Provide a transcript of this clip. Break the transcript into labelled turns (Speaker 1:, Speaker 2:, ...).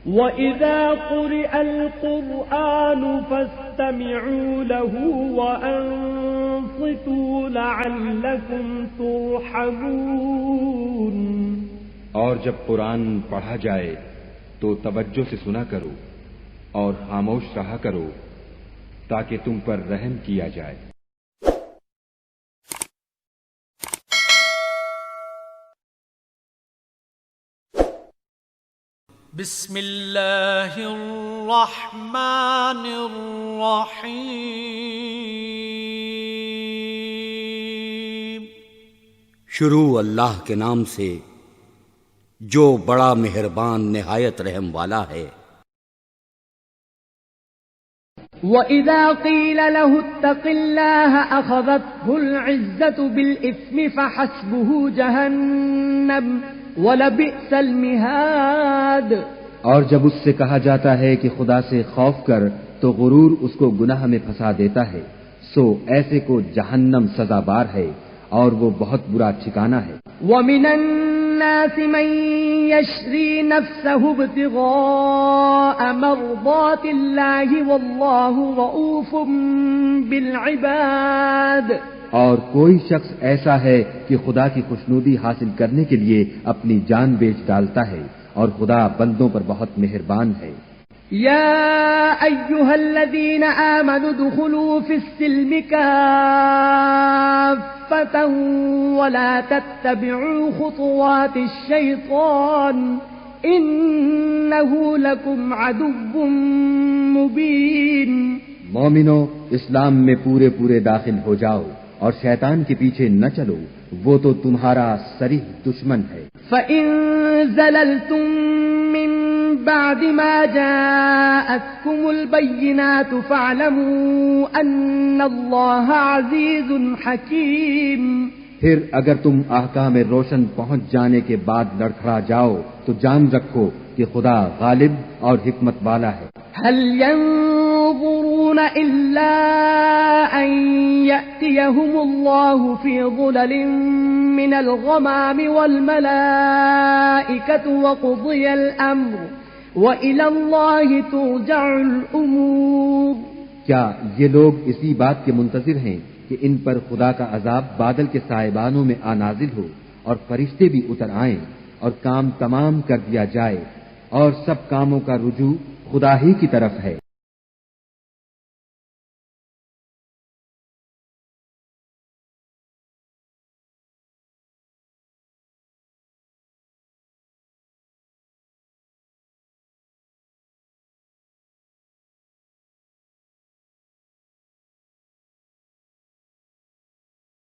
Speaker 1: وَإِذَا قُرِئَ الْقُرْآنُ فَاسْتَمِعُوا لَهُ وَأَنصِتُوا لَعَلَّكُمْ تُرْحَمُونَ۔
Speaker 2: اور جب قرآن پڑھا جائے تو توجہ سے سنا کرو اور خاموش رہا کرو تاکہ تم پر رحم کیا جائے۔
Speaker 3: بسم اللہ الرحمن الرحیم۔
Speaker 4: شروع اللہ کے نام سے جو بڑا مہربان نہایت رحم والا ہے۔
Speaker 1: وَإِذَا قِيلَ لَهُ اتَّقِ اللَّهَ أَخَذَتْهُ الْعِزَّةُ بِالْإِثْمِ فَحَسْبُهُ جَهَنَّمُ وَلَبِئْسَ الْمِهَادُ۔
Speaker 2: اور جب اس سے کہا جاتا ہے کہ خدا سے خوف کر تو غرور اس کو گناہ میں پھنسا دیتا ہے، سو ایسے کو جہنم سزا بار ہے اور وہ بہت برا ٹھکانہ ہے۔
Speaker 1: وَمِنَ النَّاسِ مَن يَشْرِي نَفْسَهُ ابْتِغَاءَ مَرْضَاتِ اللَّهِ وَاللَّهُ رَءُوفٌ بِالْعِبَادِ۔
Speaker 2: اور کوئی شخص ایسا ہے کہ خدا کی خوشنودی حاصل کرنے کے لیے اپنی جان بیچ ڈالتا ہے اور خدا بندوں پر بہت مہربان ہے۔
Speaker 1: یا ایھا الذین آمنوا ادخلوا فی السلم کافۃ ولا تتبعوا خطوات الشیطان انہ لکم عدو مبین۔
Speaker 2: مومنو، اسلام میں پورے پورے داخل ہو جاؤ اور شیطان کے پیچھے نہ چلو، وہ تو تمہارا صریح دشمن ہے۔
Speaker 1: فَإِن زَلَلْتُم مِّن بَعْدِ مَا جَاءَتْكُمُ الْبَيِّنَاتُ فَاعْلَمُوا أَنَّ اللَّهَ عَزِيزٌ حَكِيمٌ۔
Speaker 2: پھر اگر تم احکام روشن پہنچ جانے کے بعد لڑکھڑا جاؤ تو جان رکھو کہ خدا غالب اور حکمت والا ہے۔
Speaker 1: هل ينظرون إلا أن يأتيهم الله في ظلل من الغمام والملائكة وقضي الأمر وإلى الله ترجع الأمور۔
Speaker 2: کیا یہ لوگ اسی بات کے منتظر ہیں کہ ان پر خدا کا عذاب بادل کے سائبانوں میں نازل ہو اور فرشتے بھی اتر آئیں اور کام تمام کر دیا جائے اور سب کاموں کا رجوع خدا ہی کی طرف ہے؟